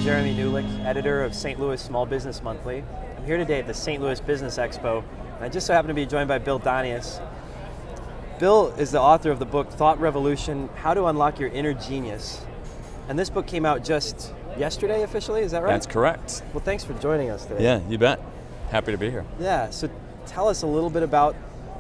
Jeremy Newlick, editor of St. Louis Small Business Monthly. I'm here today at the St. Louis Business Expo, and I just so happen to be joined by Bill Donius. Bill is the author of the book Thought Revolution: How to Unlock Your Inner Genius. And this book came out just yesterday officially, is that right? That's correct. Well, thanks for joining us today. Yeah, you bet. Happy to be here. Yeah, so tell us a little bit about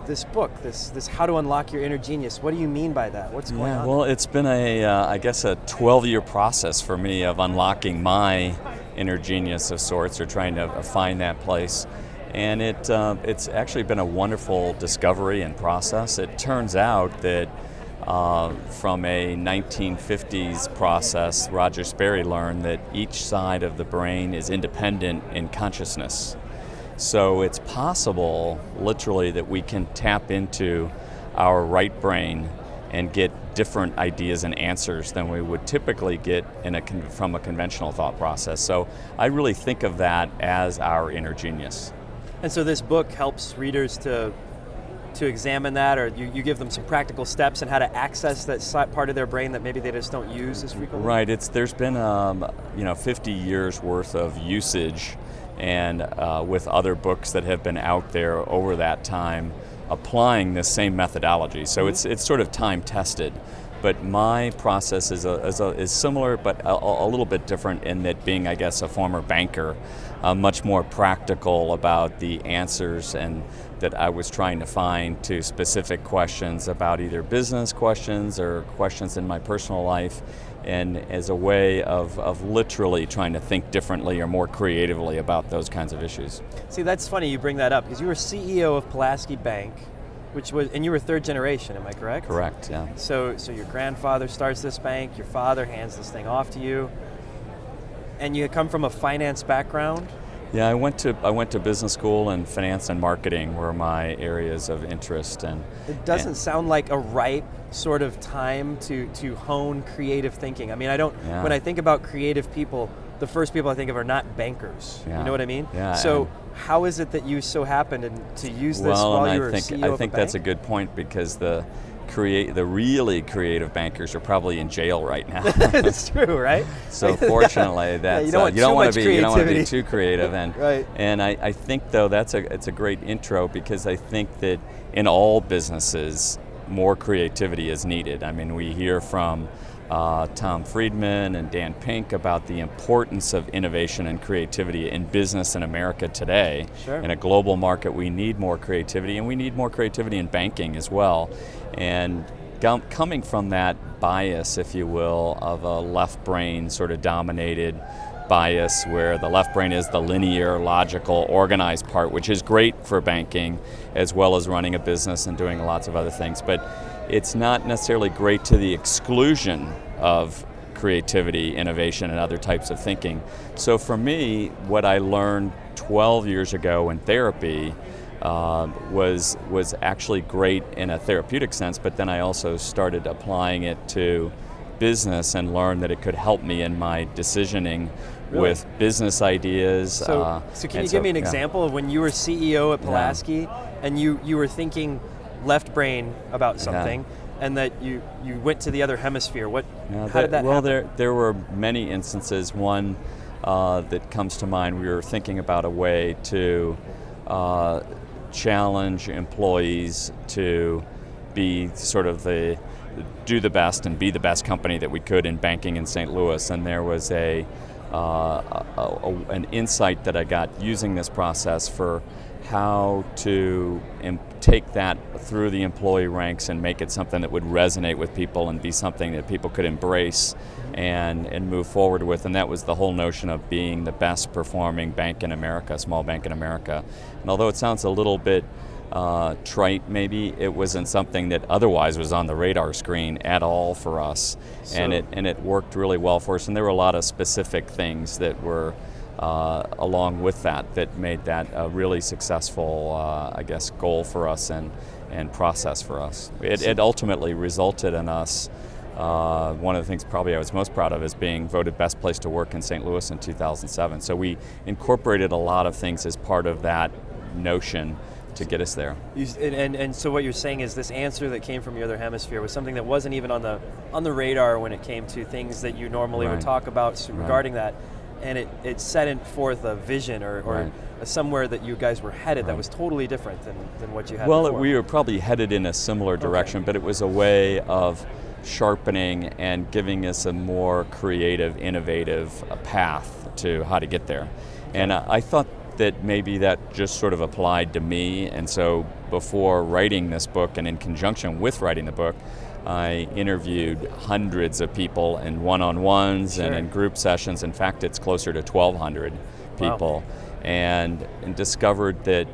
this book, this How to Unlock Your Inner Genius. What do you mean by that? What's going on? Well, it's been I guess a 12-year process for me of unlocking my inner genius of sorts, or trying to find that place. And it's actually been a wonderful discovery and process. It turns out that from a 1950s process, Roger Sperry learned that each side of the brain is independent in consciousness. So it's possible, literally, that we can tap into our right brain and get different ideas and answers than we would typically get from a conventional thought process. So I really think of that as our inner genius. And so this book helps readers to examine that, or you give them some practical steps on how to access that part of their brain that maybe they just don't use as frequently? Right. There's been 50 years worth of usage, and with other books that have been out there over that time applying this same methodology. So it's sort of time tested. But my process is similar, but a little bit different in that, being, I guess, a former banker, much more practical about the answers and that I was trying to find to specific questions about either business questions or questions in my personal life, and as a way of literally trying to think differently or more creatively about those kinds of issues. See, that's funny you bring that up, because you were CEO of Pulaski Bank, and you were third generation, am I correct? Correct, yeah. So your grandfather starts this bank, your father hands this thing off to you, and you come from a finance background? Yeah, I went to business school, and finance and marketing were my areas of interest. And it doesn't sound like a ripe sort of time to hone creative thinking. I mean, when I think about creative people, the first people I think of are not bankers. Yeah. You know what I mean? Yeah. So how is it that you so happened to use this while you were CEO of a bank? I think that's a good point, because the really creative bankers are probably in jail right now. It's true, right? So fortunately, that's you don't want to be too creative, and right. And I think, though, it's a great intro, because I think that in all businesses more creativity is needed. I mean, we hear from Tom Friedman and Dan Pink about the importance of innovation and creativity in business in America today. Sure. In a global market, we need more creativity, and we need more creativity in banking as well. And coming from that bias, if you will, of a left brain sort of dominated bias, where the left brain is the linear, logical, organized part, which is great for banking as well as running a business and doing lots of other things. But it's not necessarily great to the exclusion of creativity, innovation, and other types of thinking. So for me, what I learned 12 years ago in therapy was actually great in a therapeutic sense, but then I also started applying it to business and learned that it could help me in my decisioning. Really? With business ideas. So can you give me an example of when you were CEO at Pulaski and you were thinking left brain about something, and that you went to the other hemisphere? How did that happen? There were many instances. One that comes to mind, we were thinking about a way to challenge employees to be sort of do the best and be the best company that we could in banking in St. Louis. And there was an insight that I got using this process for how to take that through the employee ranks and make it something that would resonate with people and be something that people could embrace and move forward with. And that was the whole notion of being the best performing bank in America, small bank in America. And although it sounds a little bit trite, maybe, it wasn't something that otherwise was on the radar screen at all for us. And it worked really well for us. And there were a lot of specific things that were along with that made that a really successful, goal for us and process for us. It ultimately resulted in us, one of the things probably I was most proud of is being voted best place to work in St. Louis in 2007. So we incorporated a lot of things as part of that notion to get us there. And so what you're saying is this answer that came from your other hemisphere was something that wasn't even on the radar when it came to things that you normally would talk about regarding that. and it set forth a vision or Right. somewhere that you guys were headed that Right. was totally different than what you had Well, before. we were probably headed in a similar direction, but it was a way of sharpening and giving us a more creative, innovative path to how to get there. And I thought that maybe that just sort of applied to me, and so before writing this book and in conjunction with writing the book, I interviewed hundreds of people in one-on-ones and Sure. in group sessions. In fact, it's closer to 1,200 people. Wow. And discovered that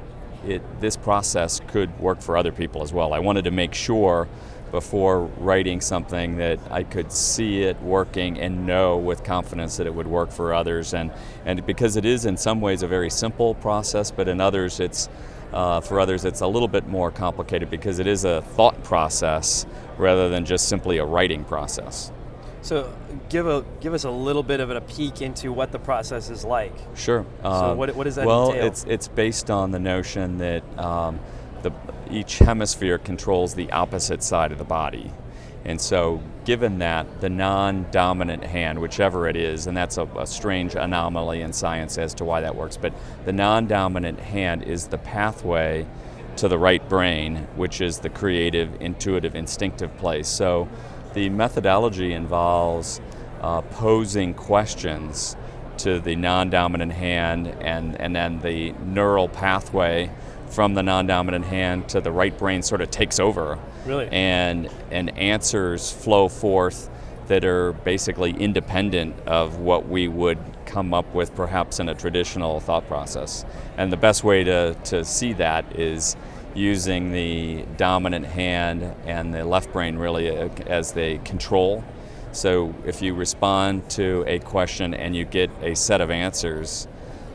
this process could work for other people as well. I wanted to make sure before writing something that I could see it working and know with confidence that it would work for others. And because it is in some ways a very simple process, but in others for others it's a little bit more complicated because it is a thought process rather than just simply a writing process. So give us a little bit of a peek into what the process is like. Sure. So what does that well, entail? it's based on the notion that each hemisphere controls the opposite side of the body. And so given that, the non-dominant hand, whichever it is, and that's a strange anomaly in science as to why that works, but the non-dominant hand is the pathway to the right brain, which is the creative, intuitive, instinctive place. So the methodology involves posing questions to the non-dominant hand and then the neural pathway from the non-dominant hand to the right brain sort of takes over. Really? And answers flow forth that are basically independent of what we would come up with perhaps in a traditional thought process. And the best way to see that is using the dominant hand and the left brain really as the control. So if you respond to a question and you get a set of answers,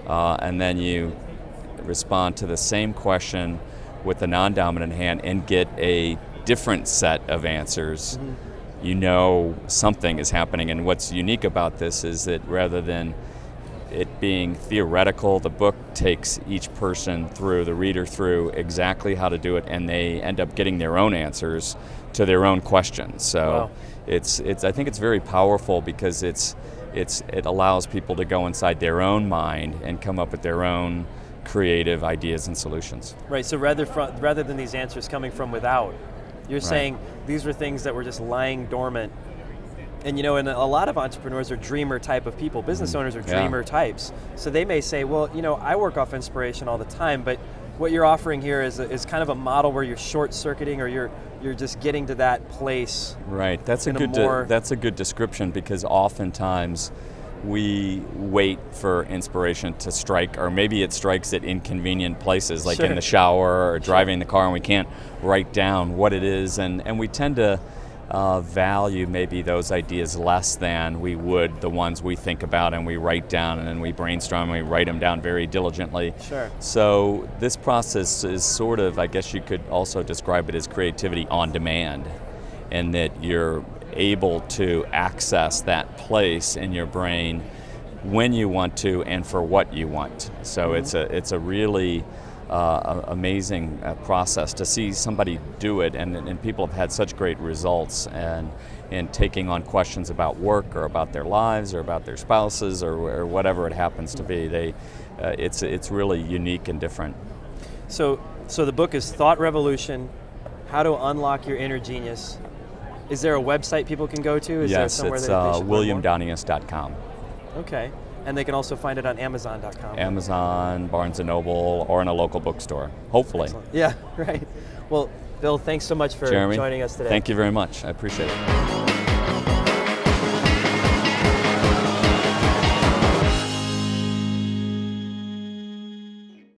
and then you respond to the same question with the non-dominant hand and get a different set of answers, you know something is happening. And what's unique about this is that rather than it being theoretical, the book takes each person through, the reader through exactly how to do it, and they end up getting their own answers to their own questions. So Wow. it's I think it's very powerful because it allows people to go inside their own mind and come up with their own creative ideas and solutions. Right, so rather than these answers coming from without, you're saying these were things that were just lying dormant. And and a lot of entrepreneurs are dreamer type of people. Business owners are dreamer types. So they may say, well, I work off inspiration all the time, but what you're offering here is kind of a model where you're short-circuiting or you're just getting to that place. Right, that's a good description because oftentimes we wait for inspiration to strike, or maybe it strikes at inconvenient places, like in the shower or driving the car, and we can't write down what it is, and we tend to value maybe those ideas less than we would the ones we think about and we write down and then we brainstorm and we write them down very diligently. Sure. So this process is sort of, I guess you could also describe it as creativity on demand, in that you're able to access that place in your brain when you want to and for what you want. So it's a really amazing process to see somebody do it, and people have had such great results and taking on questions about work or about their lives or about their spouses or whatever it happens to be. It's really unique and different. So the book is Thought Revolution: How to Unlock Your Inner Genius. Is there a website people can go to? Yes, it's WilliamDonius.com. Okay. And they can also find it on Amazon.com. Amazon, Barnes & Noble, or in a local bookstore, hopefully. Excellent. Yeah, right. Well, Bill, thanks so much for Jeremy, joining us today. Thank you very much. I appreciate it.